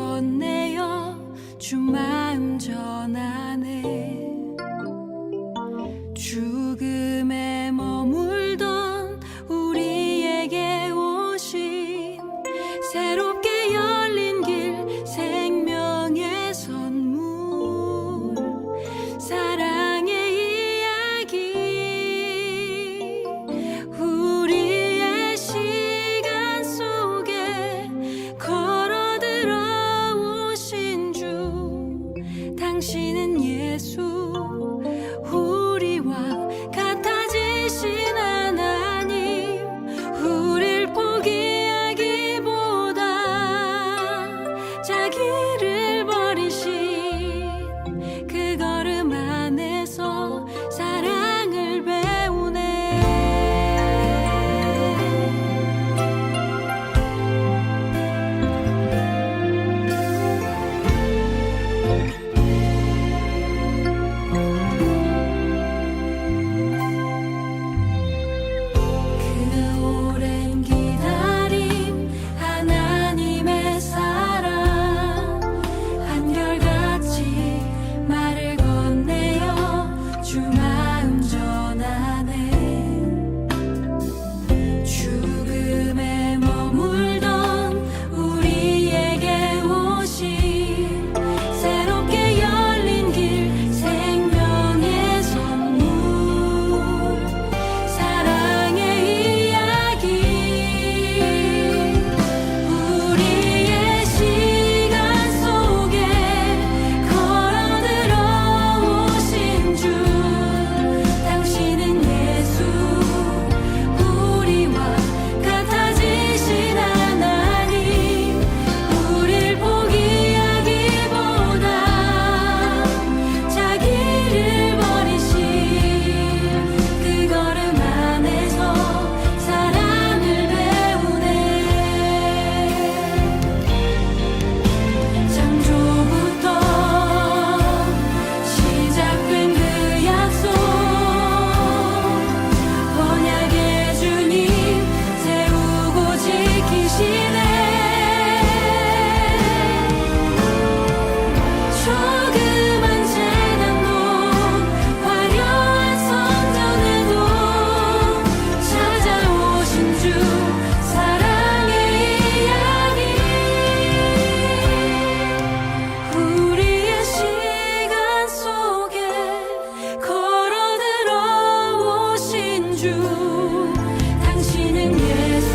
건네어 주 마음 전하네. 죽음에 머물던 우리에게 오신 새롭게 열린 길, 생명의 선물, 사랑의 이야기. 우리의 시간 속에 걸어 들어오신 주, 당신은 예수, 우리와 같아지신 하나님. 우릴 포기하기보다 자기를 버리신 그 걸음 안에서 사랑을 배우네. 그 오랜 기다림, 하나님의 사랑, 한결같이 말을 건네어 주 마음 전하네. 죽음에 머물던 우리에게 오신 새롭게 열린 길, 생명의 선물, 사랑의 이야기. 우리의 시간 속에 걸어 들어오신 주, 당신은 예수, 우리와 같아지신 하나님. 우릴 포기하기보다 자기를 버리신 그 걸음 안에서 사랑을 배우네. 창조부터 시작된 그 약속, 언약의 주님 세우고 지키시네. 조그만 재난도 화려한 성전에도 찾아오신 주, 사랑의 이야기. 우리의 시간 속에 걸어 들어오신 주, 당신은 예수,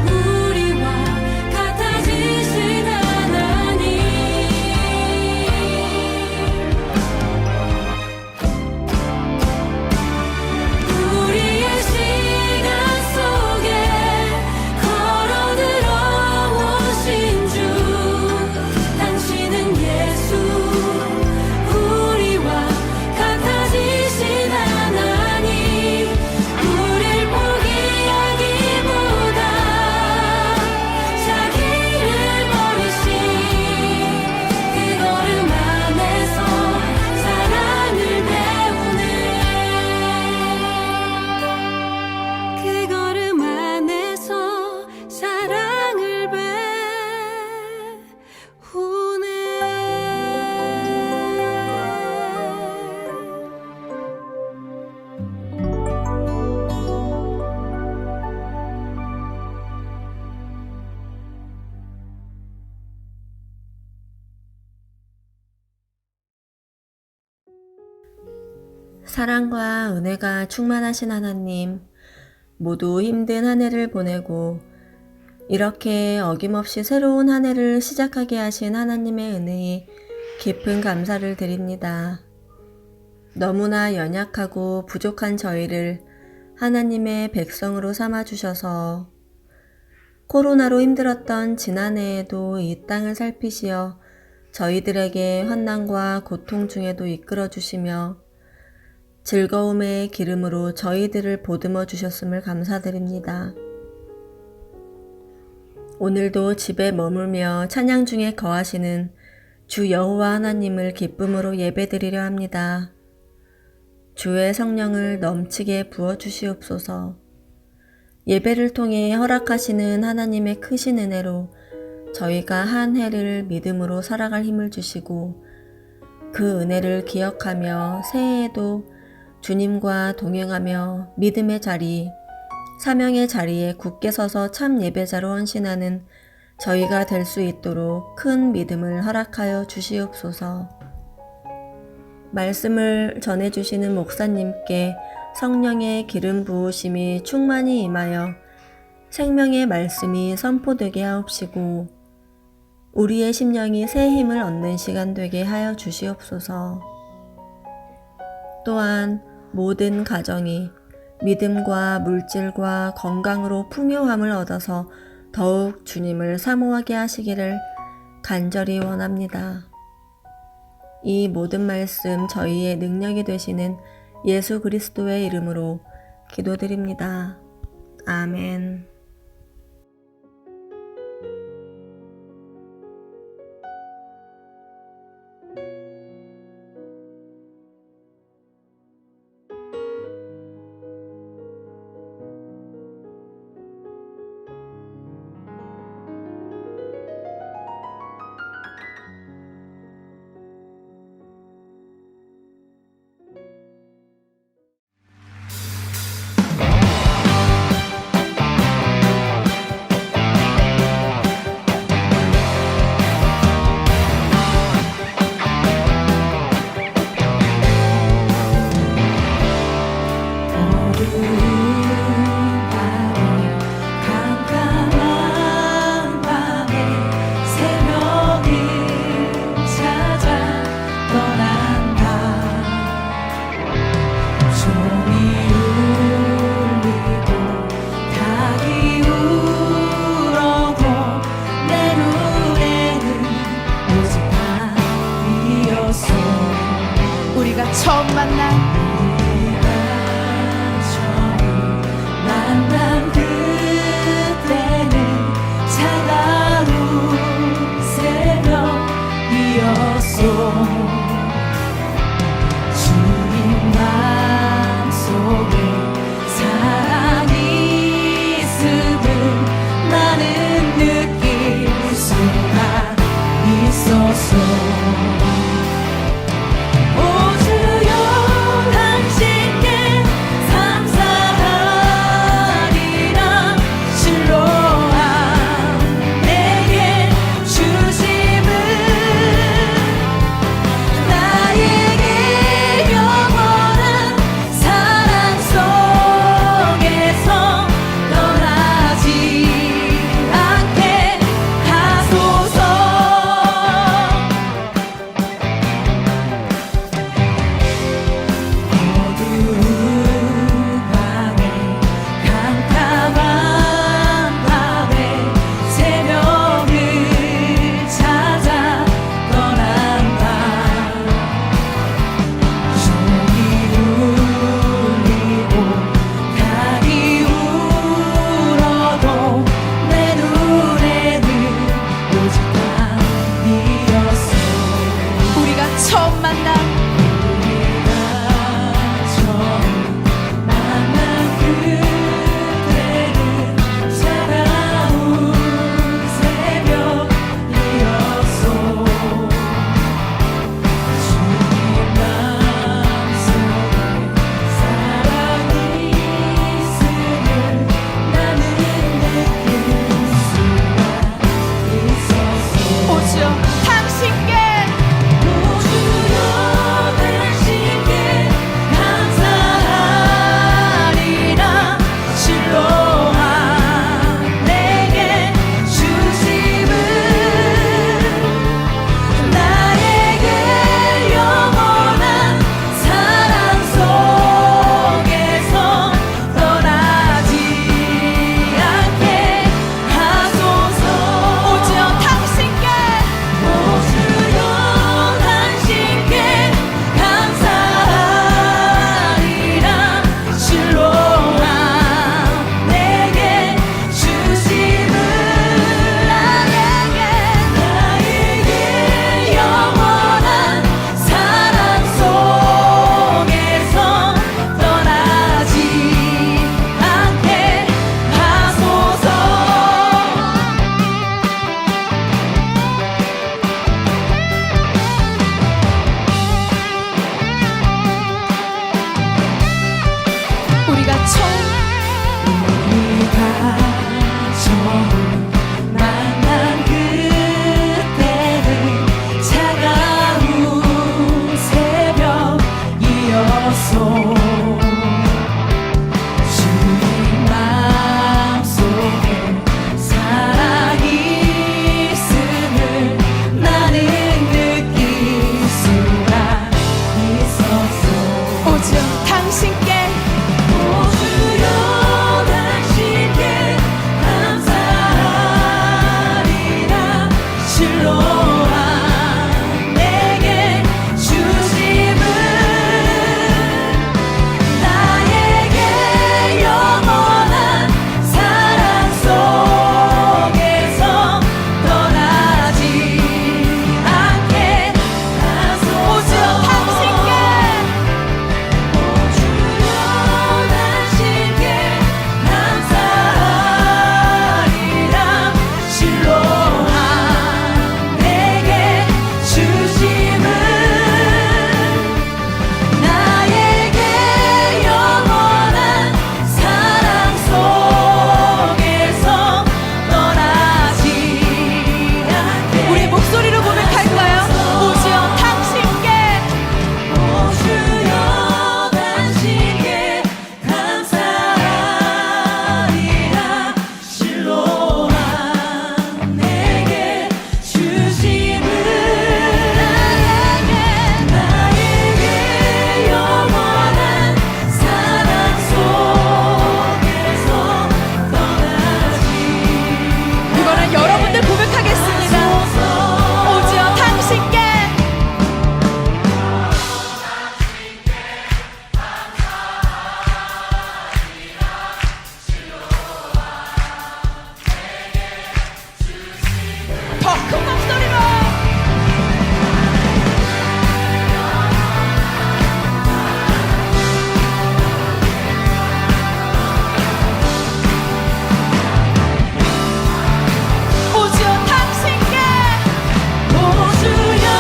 우리와 같아지신 하나님. 우리의 시간 속에 걸어 들어오신 주, 당신은 예수, 우리와 같아지신 하나님. 우릴 포기하기보다 자기를 버리신 그 걸음 안에서 사랑을 배우네. 그 걸음 안에서 사랑을 배우네. 사랑과 은혜가 충만하신 하나님, 모두 힘든 한 해를 보내고 이렇게 어김없이 새로운 한 해를 시작하게 하신 하나님의 은혜에 깊은 감사를 드립니다. 너무나 연약하고 부족한 저희를 하나님의 백성으로 삼아주셔서 코로나로 힘들었던 지난해에도 이 땅을 살피시어 저희들에게 환난과 고통 중에도 이끌어주시며 즐거움의 기름으로 저희들을 보듬어 주셨음을 감사드립니다. 오늘도 집에 머물며 찬양 중에 거하시는 주 여호와 하나님을 기쁨으로 예배드리려 합니다. 주의 성령을 넘치게 부어주시옵소서. 예배를 통해 허락하시는 하나님의 크신 은혜로 저희가 한 해를 믿음으로 살아갈 힘을 주시고 그 은혜를 기억하며 새해에도 주님과 동행하며 믿음의 자리, 사명의 자리에 굳게 서서 참 예배자로 헌신하는 저희가 될 수 있도록 큰 믿음을 허락하여 주시옵소서. 말씀을 전해주시는 목사님께 성령의 기름 부으심이 충만히 임하여 생명의 말씀이 선포되게 하옵시고 우리의 심령이 새 힘을 얻는 시간 되게 하여 주시옵소서. 또한 모든 가정이 믿음과 물질과 건강으로 풍요함을 얻어서 더욱 주님을 사모하게 하시기를 간절히 원합니다. 이 모든 말씀 저희의 능력이 되시는 예수 그리스도의 이름으로 기도드립니다. 아멘. 깜깜한 밤에 새벽을 찾아 떠난다. 종이 울리고 닭이 울어도 내 눈에는 오직 밤이었어. 우리가 처음 만난 만난 그때는 차가운 새벽이었어. 주님 마음속에 사랑이 있음을 나는 느낄 수가 있었어. 오 주여 당신께 감사하리라. 실로암 내게 주심을 실로암 내게 주심은 나에게 영원한 사랑 속에서 떠나지 않게 하소서. 오주여 당신께 오주여 당신께 감사하리라. 실로암 내게 주심은 나에게 영원한 사랑 속에서 떠나지 않게. 우리 목소리로 고백할까요? 오주여 당신께 오주여 당신께 감사하리라. 실로암 내게 주심은 나에게 영원한 사랑 속에서 떠나지 이번엔 여러분들 고백하겠습니다. 오주여 당신께 더 큰 목소리로 오주여 당신께 오주여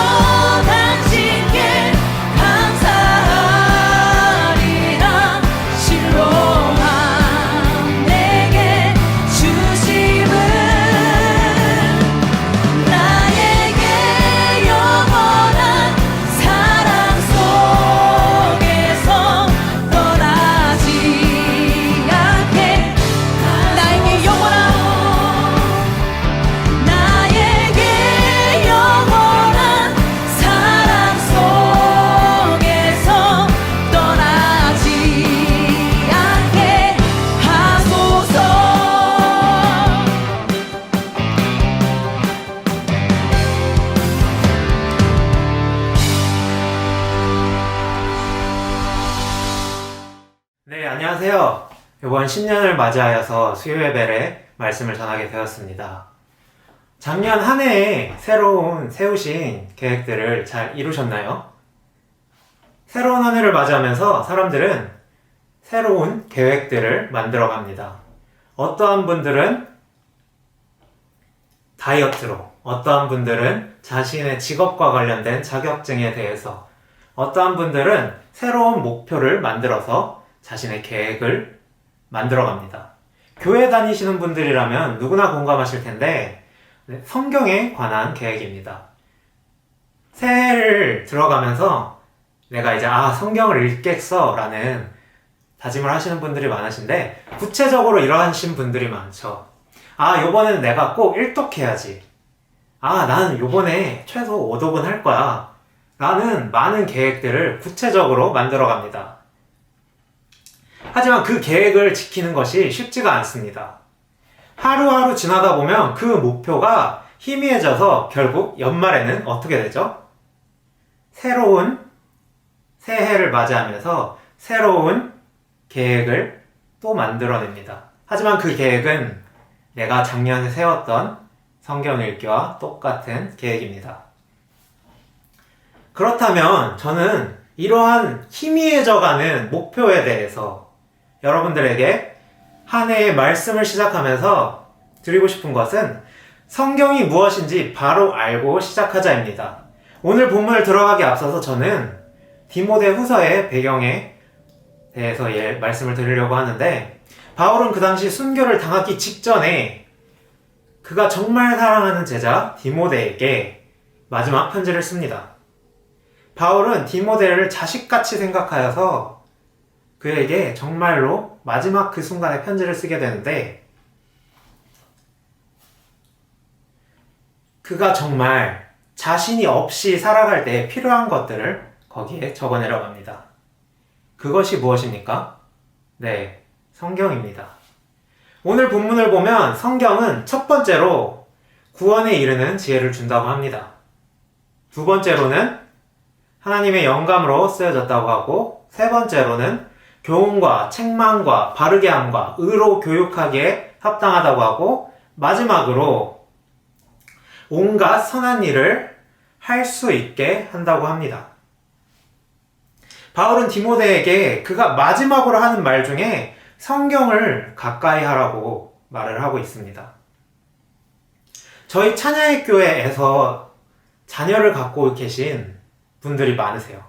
당신께 감사하리라. 실로암 내게 주심은 나에게 영원한 사랑 속에서 떠나지 않게 나에게 영원한 나에게 영원한 사랑 속에서 떠나지 않게 하소서. 네, 안녕하세요. 이번 신년을 맞이하여서 수요예배의 말씀을 전하게 되었습니다. 작년 한 해에 새로운 세우신 계획들을 잘 이루셨나요? 새로운 한 해를 맞이하면서 사람들은 새로운 계획들을 만들어 갑니다. 어떠한 분들은 다이어트로, 어떠한 분들은 자신의 직업과 관련된 자격증에 대해서, 어떠한 분들은 새로운 목표를 만들어서 자신의 계획을 만들어 갑니다. 교회 다니시는 분들이라면 누구나 공감하실 텐데 성경에 관한 계획입니다. 새해를 들어가면서 내가 이제 성경을 읽겠어 라는 다짐을 하시는 분들이 많으신데 구체적으로 이러하신 분들이 많죠. 요번에는 내가 꼭 1독해야지. 나는 요번에 최소 5독은 할 거야 라는 많은 계획들을 구체적으로 만들어 갑니다. 하지만 그 계획을 지키는 것이 쉽지가 않습니다. 하루하루 지나다 보면 그 목표가 희미해져서 결국 연말에는 어떻게 되죠? 새로운 새해를 맞이하면서 새로운 계획을 또 만들어냅니다. 하지만 그 계획은 내가 작년에 세웠던 성경 읽기와 똑같은 계획입니다. 그렇다면 저는 이러한 희미해져가는 목표에 대해서 여러분들에게 한 해의 말씀을 시작하면서 드리고 싶은 것은 성경이 무엇인지 바로 알고 시작하자입니다. 오늘 본문을 들어가기 앞서서 저는 디모데 후서의 배경에 대해서 말씀을 드리려고 하는데, 바울은 그 당시 순교를 당하기 직전에 그가 정말 사랑하는 제자 디모데에게 마지막 편지를 씁니다. 바울은 디모데를 자식같이 생각하여서 그에게 정말로 마지막 그 순간에 편지를 쓰게 되는데, 그가 정말 자신이 없이 살아갈 때 필요한 것들을 거기에 적어내려고 합니다. 그것이 무엇입니까? 네, 성경입니다. 오늘 본문을 보면 성경은 첫 번째로 구원에 이르는 지혜를 준다고 합니다. 두 번째로는 하나님의 영감으로 쓰여졌다고 하고, 세 번째로는 교훈과 책망과 바르게 함과 의로 교육하기에 합당하다고 하고, 마지막으로 온갖 선한 일을 할 수 있게 한다고 합니다. 바울은 디모데에게 그가 마지막으로 하는 말 중에 성경을 가까이 하라고 말을 하고 있습니다. 저희 찬양의 교회에서 자녀를 갖고 계신 분들이 많으세요.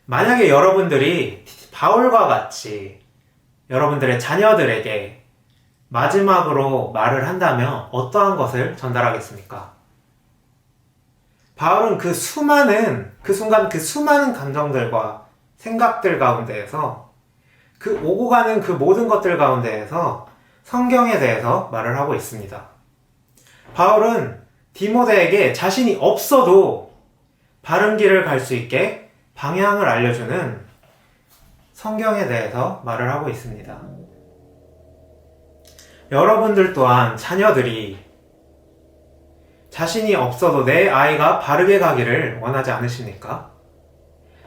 만약에 여러분들이 바울과 같이 여러분들의 자녀들에게 마지막으로 말을 한다면 어떠한 것을 전달하겠습니까? 바울은 그 순간 그 수많은 감정들과 생각들 가운데에서 그 오고 가는 그 모든 것들 가운데에서 성경에 대해서 말을 하고 있습니다. 바울은 디모데에게 자신이 없어도 바른 길을 갈 수 있게 방향을 알려주는 성경에 대해서 말을 하고 있습니다. 여러분들 또한 자녀들이 자신이 없어도 내 아이가 바르게 가기를 원하지 않으십니까?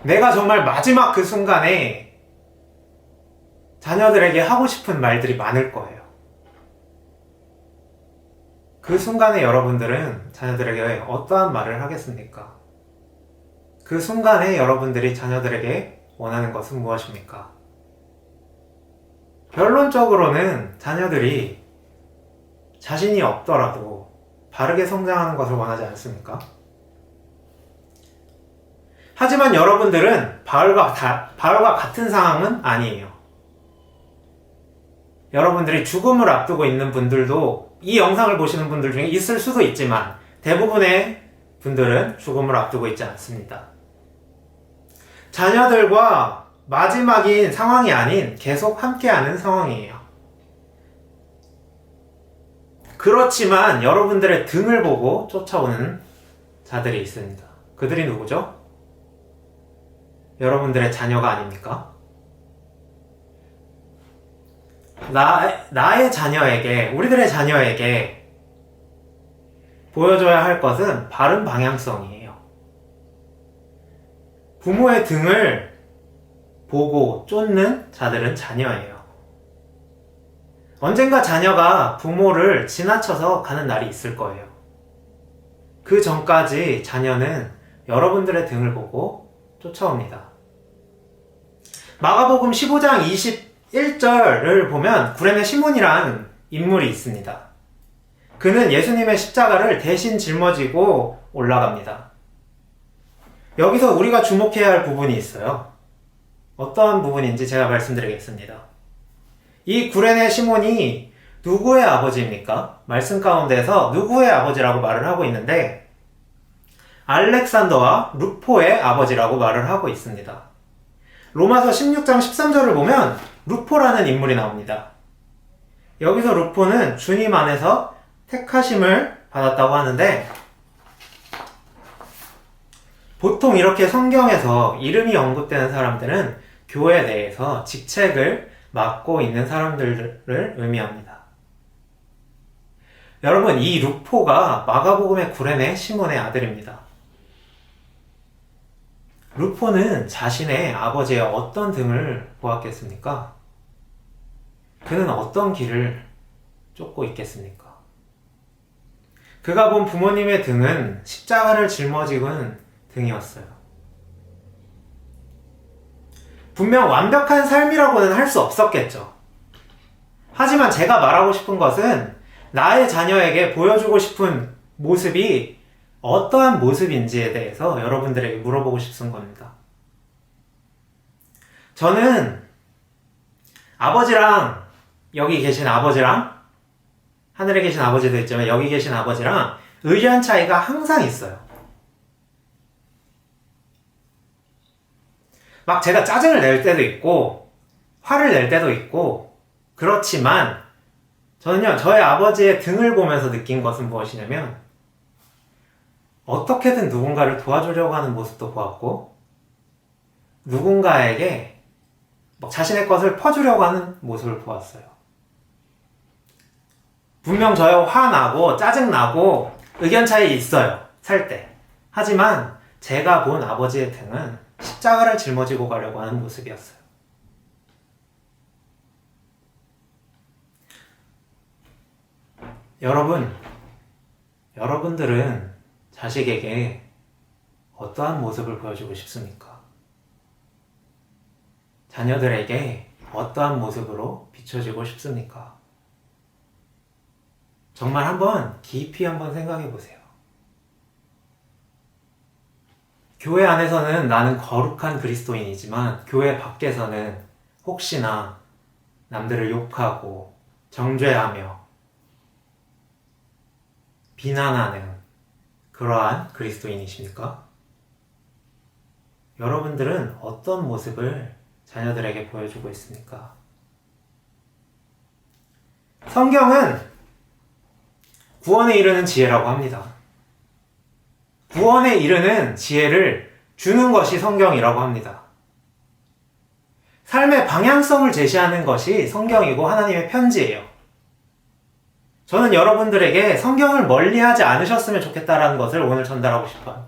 내가 정말 마지막 그 순간에 자녀들에게 하고 싶은 말들이 많을 거예요. 그 순간에 여러분들은 자녀들에게 어떠한 말을 하겠습니까? 그 순간에 여러분들이 자녀들에게 원하는 것은 무엇입니까? 결론적으로는 자녀들이 자신이 없더라도 바르게 성장하는 것을 원하지 않습니까? 하지만 여러분들은 바울과 같은 상황은 아니에요. 여러분들이 죽음을 앞두고 있는 분들도 이 영상을 보시는 분들 중에 있을 수도 있지만 대부분의 분들은 죽음을 앞두고 있지 않습니다. 자녀들과 마지막인 상황이 아닌 계속 함께하는 상황이에요. 그렇지만 여러분들의 등을 보고 쫓아오는 자들이 있습니다. 그들이 누구죠? 여러분들의 자녀가 아닙니까? 나의 자녀에게, 우리들의 자녀에게 보여줘야 할 것은 바른 방향성이에요. 부모의 등을 보고 쫓는 자들은 자녀예요. 언젠가 자녀가 부모를 지나쳐서 가는 날이 있을 거예요. 그 전까지 자녀는 여러분들의 등을 보고 쫓아옵니다. 마가복음 15장 21절을 보면 구레네 시몬이라는 인물이 있습니다. 그는 예수님의 십자가를 대신 짊어지고 올라갑니다. 여기서 우리가 주목해야 할 부분이 있어요. 어떠한 부분인지 제가 말씀드리겠습니다. 이 구레네 시몬이 누구의 아버지입니까? 말씀 가운데서 누구의 아버지라고 말을 하고 있는데 알렉산더와 루포의 아버지라고 말을 하고 있습니다. 로마서 16장 13절을 보면 루포라는 인물이 나옵니다. 여기서 루포는 주님 안에서 택하심을 받았다고 하는데 보통 이렇게 성경에서 이름이 언급되는 사람들은 교회 내에서 직책을 맡고 있는 사람들을 의미합니다. 여러분, 이 루포가 마가복음의 구레네 시몬의 아들입니다. 루포는 자신의 아버지의 어떤 등을 보았겠습니까? 그는 어떤 길을 쫓고 있겠습니까? 그가 본 부모님의 등은 십자가를 짊어지는 등이었어요. 분명 완벽한 삶이라고는 할 수 없었겠죠. 하지만 제가 말하고 싶은 것은 나의 자녀에게 보여주고 싶은 모습이 어떠한 모습인지에 대해서 여러분들에게 물어보고 싶은 겁니다. 저는 아버지랑 여기 계신 아버지랑 하늘에 계신 아버지도 있지만 여기 계신 아버지랑 의견 차이가 항상 있어요. 막 제가 짜증을 낼 때도 있고 화를 낼 때도 있고 그렇지만 저는요 저의 아버지의 등을 보면서 느낀 것은 무엇이냐면 어떻게든 누군가를 도와주려고 하는 모습도 보았고 누군가에게 자신의 것을 퍼주려고 하는 모습을 보았어요. 분명 저요 화나고 짜증나고 의견 차이 있어요. 살 때. 하지만 제가 본 아버지의 등은 십자가를 짊어지고 가려고 하는 모습이었어요. 여러분들은 자식에게 어떠한 모습을 보여주고 싶습니까? 자녀들에게 어떠한 모습으로 비춰지고 싶습니까? 정말 깊이 한번 생각해 보세요. 교회 안에서는 나는 거룩한 그리스도인이지만 교회 밖에서는 혹시나 남들을 욕하고 정죄하며 비난하는 그러한 그리스도인이십니까? 여러분들은 어떤 모습을 자녀들에게 보여주고 있습니까? 성경은 구원에 이르는 지혜라고 합니다. 구원에 이르는 지혜를 주는 것이 성경이라고 합니다. 삶의 방향성을 제시하는 것이 성경이고 하나님의 편지예요. 저는 여러분들에게 성경을 멀리하지 않으셨으면 좋겠다라는 것을 오늘 전달하고 싶어요.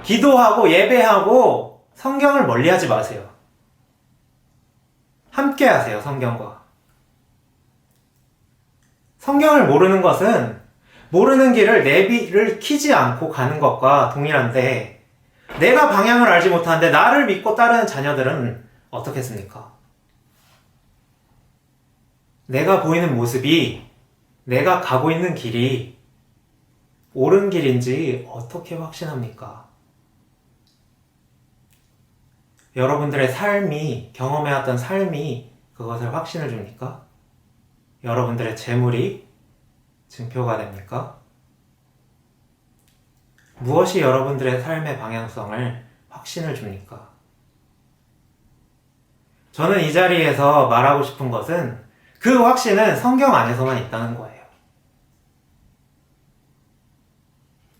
기도하고 예배하고 성경을 멀리하지 마세요. 함께 하세요, 성경과. 성경을 모르는 것은 모르는 길을 내비를 키지 않고 가는 것과 동일한데, 내가 방향을 알지 못하는데 나를 믿고 따르는 자녀들은 어떻겠습니까? 내가 보이는 모습이, 내가 가고 있는 길이 옳은 길인지 어떻게 확신합니까? 여러분들의 삶이, 경험해왔던 삶이 그것을 확신을 줍니까? 여러분들의 재물이 증표가 됩니까? 무엇이 여러분들의 삶의 방향성을 확신을 줍니까? 저는 이 자리에서 말하고 싶은 것은 그 확신은 성경 안에서만 있다는 거예요.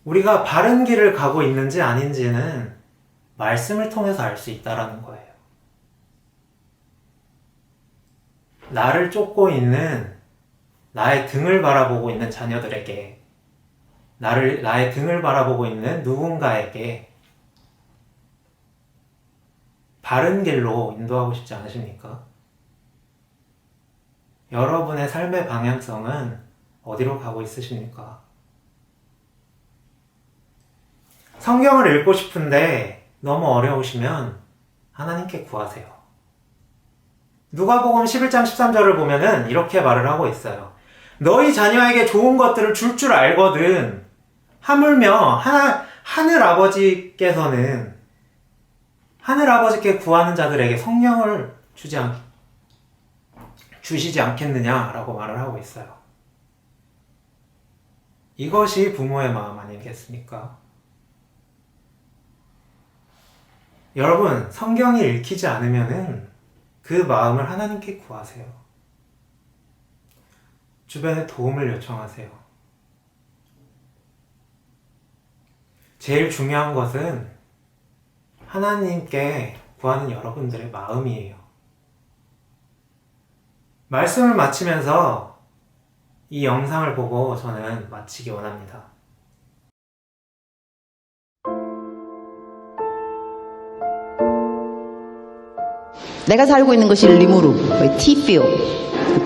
우리가 바른 길을 가고 있는지 아닌지는 말씀을 통해서 알 수 있다는 거예요. 나를 쫓고 있는, 나의 등을 바라보고 있는 자녀들에게, 나의 등을 바라보고 있는 누군가에게 바른 길로 인도하고 싶지 않으십니까? 여러분의 삶의 방향성은 어디로 가고 있으십니까? 성경을 읽고 싶은데 너무 어려우시면 하나님께 구하세요. 누가복음 11장 13절을 보면은 이렇게 말을 하고 있어요. 너희 자녀에게 좋은 것들을 줄 알거든. 하물며 하늘 아버지께서는 하늘 아버지께 구하는 자들에게 성령을 주시지 않겠느냐라고 말을 하고 있어요. 이것이 부모의 마음 아니겠습니까? 여러분, 성경이 읽히지 않으면은 그 마음을 하나님께 구하세요. 주변에 도움을 요청하세요. 제일 중요한 것은 하나님께 구하는 여러분들의 마음이에요. 말씀을 마치면서 이 영상을 보고 저는 마치기 원합니다. 내가 살고 있는 것이 리무르, 티필,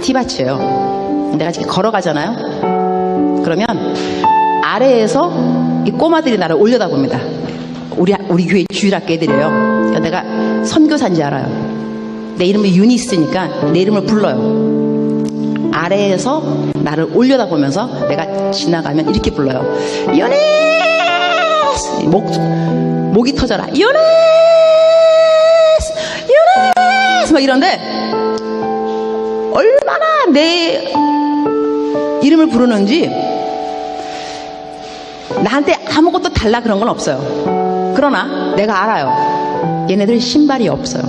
티밭이에요. 내가 지금 걸어가잖아요. 그러면 아래에서 이 꼬마들이 나를 올려다봅니다. 우리 교회 주일학교 애들이에요. 그러니까 내가 선교사인지 알아요. 내 이름이 유니스니까 내 이름을 불러요. 아래에서 나를 올려다보면서 내가 지나가면 이렇게 불러요. 유니스! 목이 터져라. 유니스! 막 이런데 얼마나 내 이름을 부르는지 나한테 아무것도 달라 그런 건 없어요. 그러나 내가 알아요. 얘네들 신발이 없어요.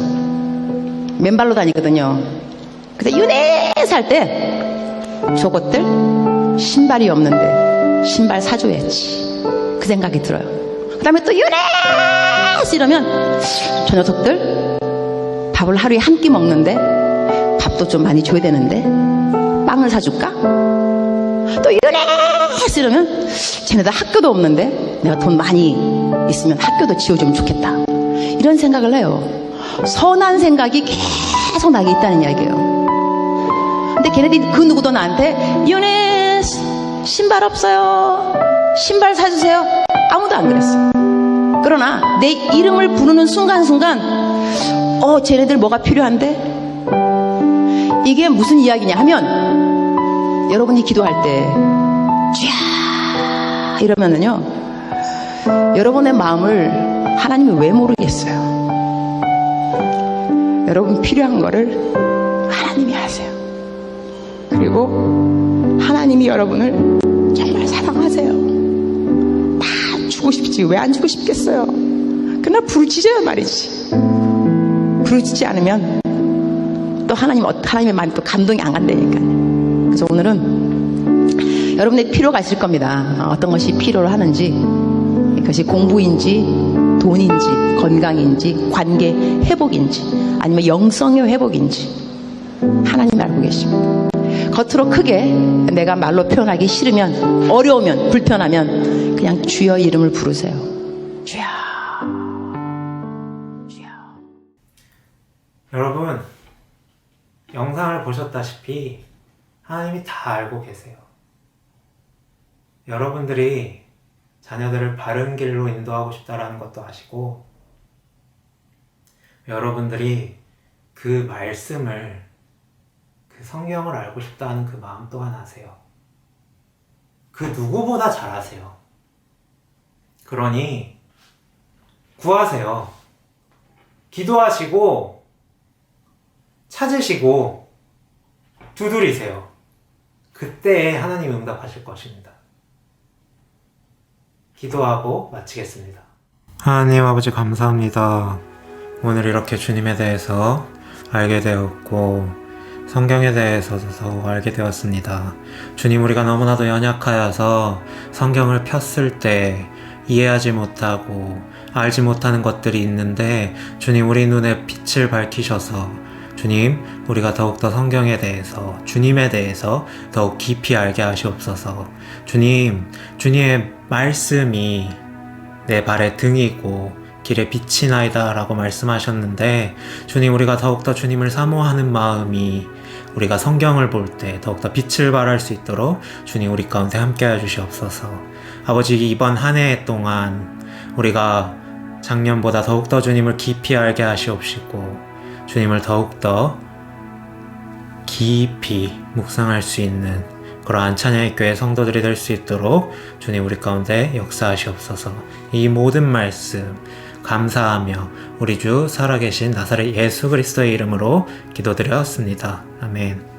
맨발로 다니거든요. 그래서 유네스 할 때 저것들 신발이 없는데 신발 사줘야지 그 생각이 들어요. 그 다음에 또 유네스 이러면 저 녀석들 밥을 하루에 한 끼 먹는데 밥도 좀 많이 줘야 되는데 빵을 사줄까? 또 이러네 이러면 쟤네들 학교도 없는데 내가 돈 많이 있으면 학교도 지어주면 좋겠다, 이런 생각을 해요. 선한 생각이 계속 나게 있다는 이야기예요. 근데 걔네들이 그 누구도 나한테 유니스 신발 없어요, 신발 사주세요, 아무도 안 그랬어요. 그러나 내 이름을 부르는 순간순간 쟤네들 뭐가 필요한데? 이게 무슨 이야기냐 하면, 여러분이 기도할 때 쥐야 이러면은요, 여러분의 마음을 하나님이 왜 모르겠어요. 여러분 필요한 거를 하나님이 아세요. 그리고 하나님이 여러분을 정말 사랑하세요. 다 주고 싶지 왜 안 주고 싶겠어요. 그러나 부르짖어야 말이지. 부르짖지 않으면 또 하나님의 마음이 또 감동이 안 간다니까요. 그래서 오늘은 여러분의 필요가 있을 겁니다. 어떤 것이 필요로 하는지, 그것이 공부인지 돈인지 건강인지 관계 회복인지 아니면 영성의 회복인지 하나님 알고 계십니다. 겉으로 크게 내가 말로 표현하기 싫으면, 어려우면, 불편하면 그냥 주여 이름을 부르세요. 주여, 주여. 여러분, 영상을 보셨다시피 하나님이 다 알고 계세요. 여러분들이 자녀들을 바른 길로 인도하고 싶다라는 것도 아시고, 여러분들이 그 말씀을, 그 성경을 알고 싶다는 그 마음 또한 아세요. 그 누구보다 잘 아세요. 그러니 구하세요. 기도하시고 찾으시고 두드리세요. 그때에 하나님 응답하실 것입니다. 기도하고 마치겠습니다. 하나님 아버지 감사합니다. 오늘 이렇게 주님에 대해서 알게 되었고 성경에 대해서 더욱 알게 되었습니다. 주님, 우리가 너무나도 연약하여서 성경을 폈을 때 이해하지 못하고 알지 못하는 것들이 있는데, 주님, 우리 눈에 빛을 밝히셔서 주님, 우리가 더욱더 성경에 대해서, 주님에 대해서 더욱 깊이 알게 하시옵소서. 주님, 주님의 말씀이 내 발의 등이고 길의 빛이나이다 라고 말씀하셨는데, 주님, 우리가 더욱더 주님을 사모하는 마음이 우리가 성경을 볼 때 더욱더 빛을 발할 수 있도록 주님 우리 가운데 함께 해주시옵소서. 아버지, 이번 한 해 동안 우리가 작년보다 더욱더 주님을 깊이 알게 하시옵시고 주님을 더욱더 깊이 묵상할 수 있는 그러한 찬양의 교회 성도들이 될 수 있도록 주님 우리 가운데 역사하시옵소서. 이 모든 말씀 감사하며 우리 주 살아계신 나사렛 예수 그리스도의 이름으로 기도드렸습니다. 아멘.